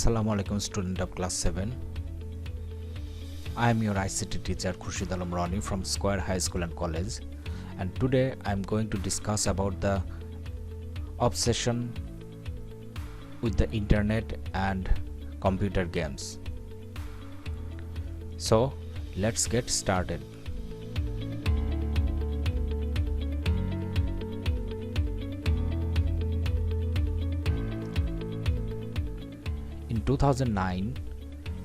Assalamu alaikum, student of class 7. I am your ICT teacher Khurshid Alam Rani from Square High School and College, and today I am going to discuss about the obsession with the internet and computer games. So let's get started. In 2009,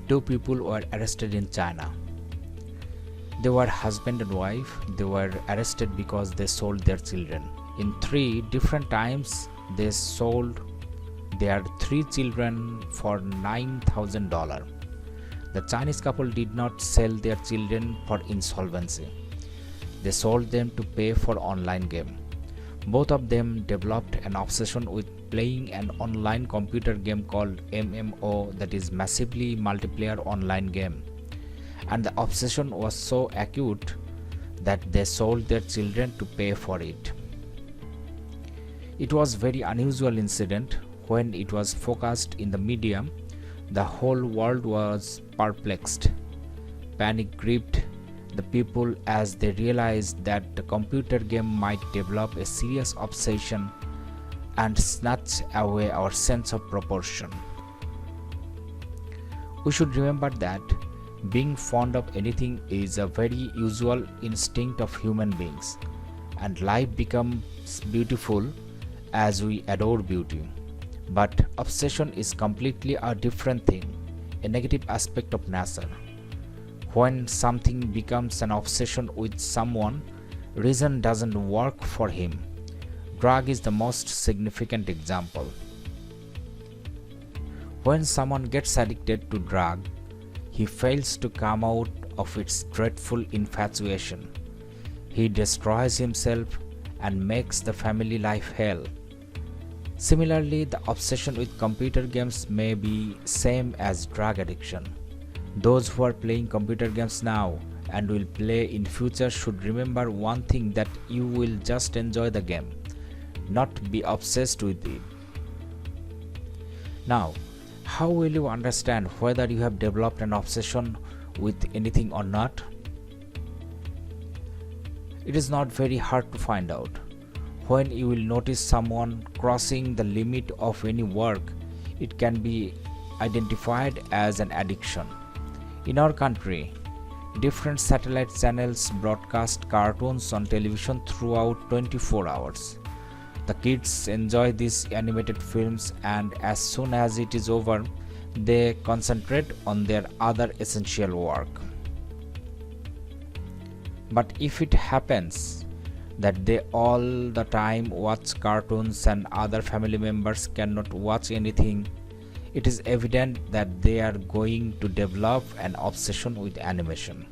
two people were arrested in China. They were husband and wife. They were arrested because they sold their children. In 3 different times, they sold their 3 children for $9,000. The Chinese couple did not sell their children for insolvency. They sold them to pay for online game. Both of them developed an obsession with playing an online computer game called MMO, that is massively multiplayer online game, and the obsession was so acute that they sold their children to pay for it. It was very unusual incident. When it was focused in the media, the whole world was perplexed. Panic gripped the people as they realized that the computer game might develop a serious obsession and snatch away our sense of proportion. We should remember that being fond of anything is a very usual instinct of human beings, and life becomes beautiful as we adore beauty. But obsession is completely a different thing, a negative aspect of nature. When something becomes an obsession with someone, reason doesn't work for him. Drug is the most significant example. When someone gets addicted to drug, he fails to come out of its dreadful infatuation. He destroys himself and makes the family life hell. Similarly, the obsession with computer games may be same as drug addiction. Those who are playing computer games now and will play in future should remember one thing, that you will just enjoy the game, not be obsessed with it. Now, how will you understand whether you have developed an obsession with anything or not? It is not very hard to find out. When you will notice someone crossing the limit of any work, it can be identified as an addiction. In our country, different satellite channels broadcast cartoons on television throughout 24 hours. The kids enjoy these animated films, and as soon as it is over, they concentrate on their other essential work. But if it happens that they all the time watch cartoons and other family members cannot watch anything, it is evident that they are going to develop an obsession with animation.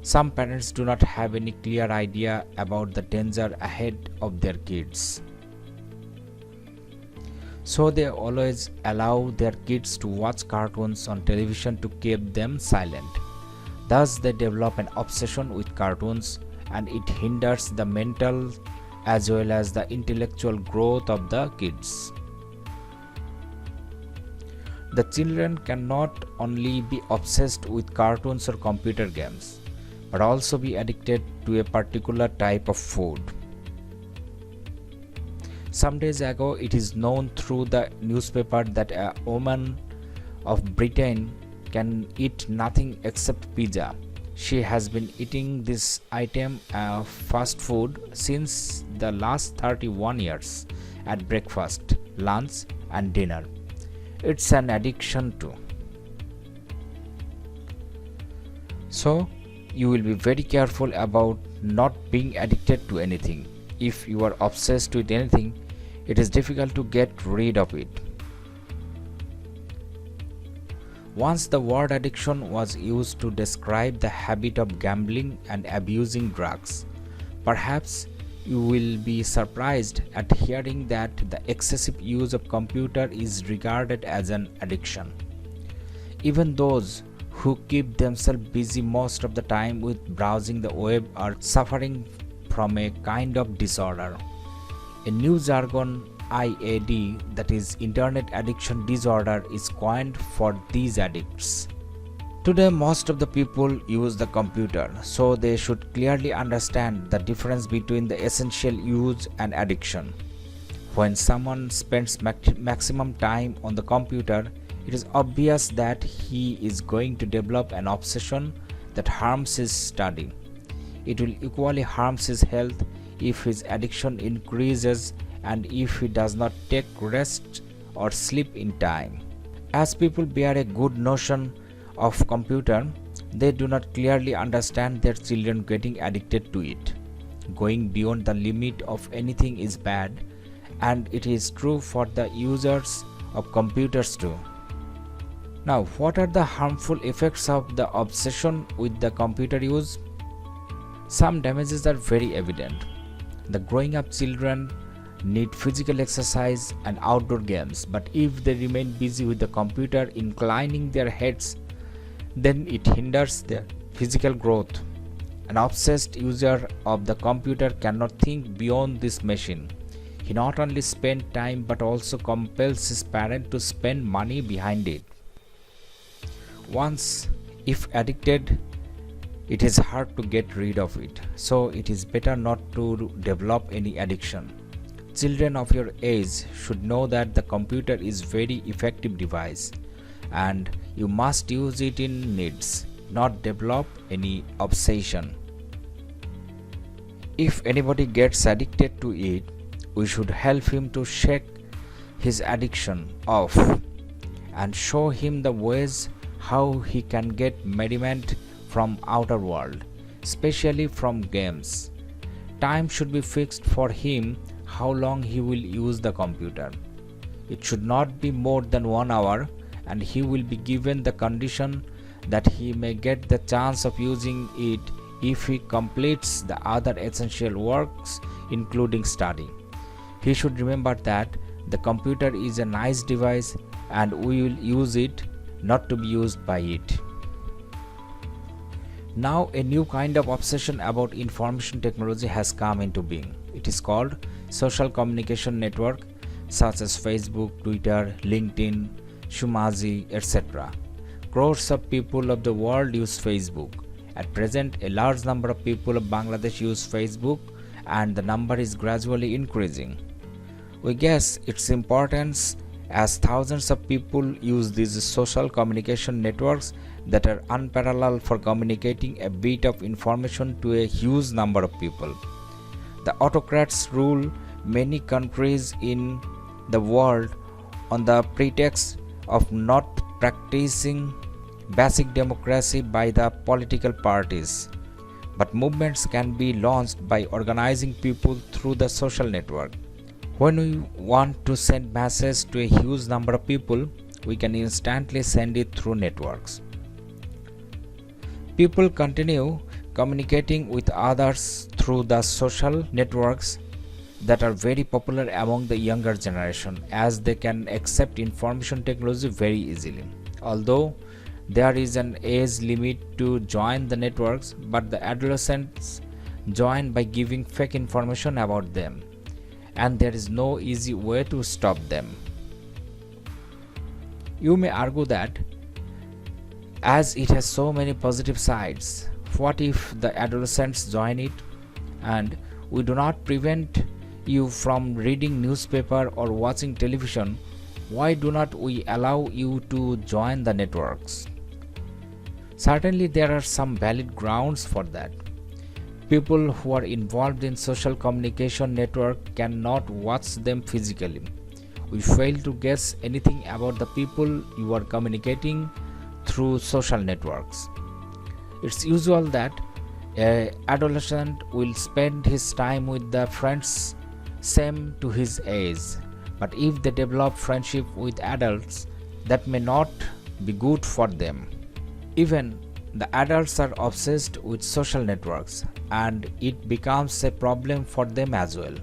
Some parents do not have any clear idea about the danger ahead of their kids, so they always allow their kids to watch cartoons on television to keep them silent. Thus, they develop an obsession with cartoons, and it hinders the mental as well as the intellectual growth of the kids. The children cannot only be obsessed with cartoons or computer games, but also be addicted to a particular type of food. Some days ago, it is known through the newspaper that a woman of Britain can eat nothing except pizza. She has been eating this item of fast food since the last 31 years at breakfast, lunch, and dinner. It's an addiction too. So, you will be very careful about not being addicted to anything. If you are obsessed with anything, it is difficult to get rid of it. Once the word addiction was used to describe the habit of gambling and abusing drugs. Perhaps you will be surprised at hearing that the excessive use of computer is regarded as an addiction. Even those who keep themselves busy most of the time with browsing the web are suffering from a kind of disorder. A new jargon IAD, that is Internet Addiction Disorder, is coined for these addicts. Today, most of the people use the computer, so they should clearly understand the difference between the essential use and addiction. When someone spends maximum time on the computer, it is obvious that he is going to develop an obsession that harms his study. It will equally harm his health if his addiction increases and if he does not take rest or sleep in time. As people bear a good notion of computer, they do not clearly understand their children getting addicted to it. Going beyond the limit of anything is bad, and it is true for the users of computers too. Now, what are the harmful effects of the obsession with the computer use? Some damages are very evident. The growing up children need physical exercise and outdoor games, but if they remain busy with the computer, inclining their heads, then it hinders their physical growth. An obsessed user of the computer cannot think beyond this machine. He not only spends time but also compels his parent to spend money behind it. Once, if addicted, it is hard to get rid of it, so it is better not to develop any addiction. Children of your age should know that the computer is very effective device and you must use it in needs, not develop any obsession. If anybody gets addicted to it, we should help him to shake his addiction off and show him the ways how he can get merriment from outer world, especially from games. Time should be fixed for him how long he will use the computer. It should not be more than 1 hour, and he will be given the condition that he may get the chance of using it if he completes the other essential works, including study. He should remember that the computer is a nice device and we will use it, not to be used by it. Now a new kind of obsession about information technology has come into being. It is called social communication network such as Facebook, Twitter, LinkedIn, Shumazi, etc. Crores of people of the world use Facebook. At present, a large number of people of Bangladesh use Facebook and the number is gradually increasing. We guess its importance as thousands of people use these social communication networks that are unparalleled for communicating a bit of information to a huge number of people. The autocrats rule many countries in the world on the pretext of not practicing basic democracy by the political parties. But movements can be launched by organizing people through the social network. When we want to send messages to a huge number of people, we can instantly send it through networks. People continue communicating with others through the social networks that are very popular among the younger generation, as they can accept information technology very easily. Although there is an age limit to join the networks, but the adolescents join by giving fake information about them, and there is no easy way to stop them. You may argue that as it has so many positive sides, what if the adolescents join it? And we do not prevent you from reading newspaper or watching television. Why do not we allow you to join the networks? Certainly there are some valid grounds for that. People who are involved in social communication network cannot watch them physically. We fail to guess anything about the people you are communicating through social networks. It's usual that an adolescent will spend his time with the friends same to his age, but if they develop friendship with adults, that may not be good for them. Even the adults are obsessed with social networks, and it becomes a problem for them as well.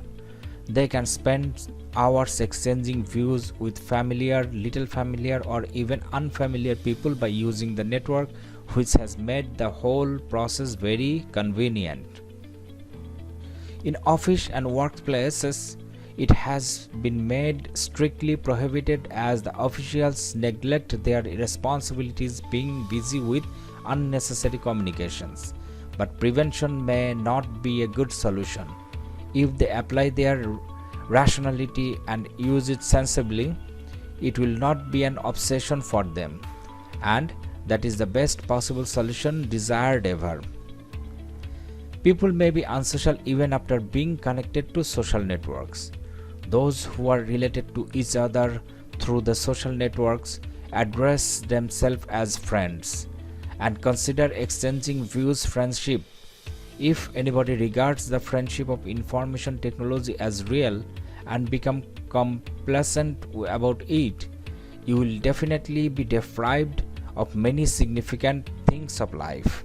They can spend hours exchanging views with familiar, little familiar, or even unfamiliar people by using the network, which has made the whole process very convenient. In office and workplaces, It has been made strictly prohibited as the officials neglect their responsibilities, being busy with unnecessary communications. But prevention may not be a good solution. If they apply their rationality and use it sensibly, it will not be an obsession for them, and that is the best possible solution desired ever. People may be unsocial even after being connected to social networks. Those who are related to each other through the social networks address themselves as friends and consider exchanging views friendship. If anybody regards the friendship of information technology as real and become complacent about it, you will definitely be deprived of many significant things of life.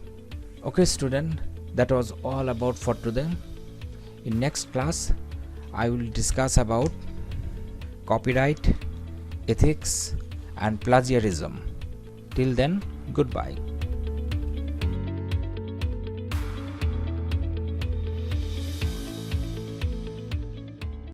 Okay student, that was all about for today. In next class I will discuss about copyright, ethics and plagiarism. Till then, goodbye.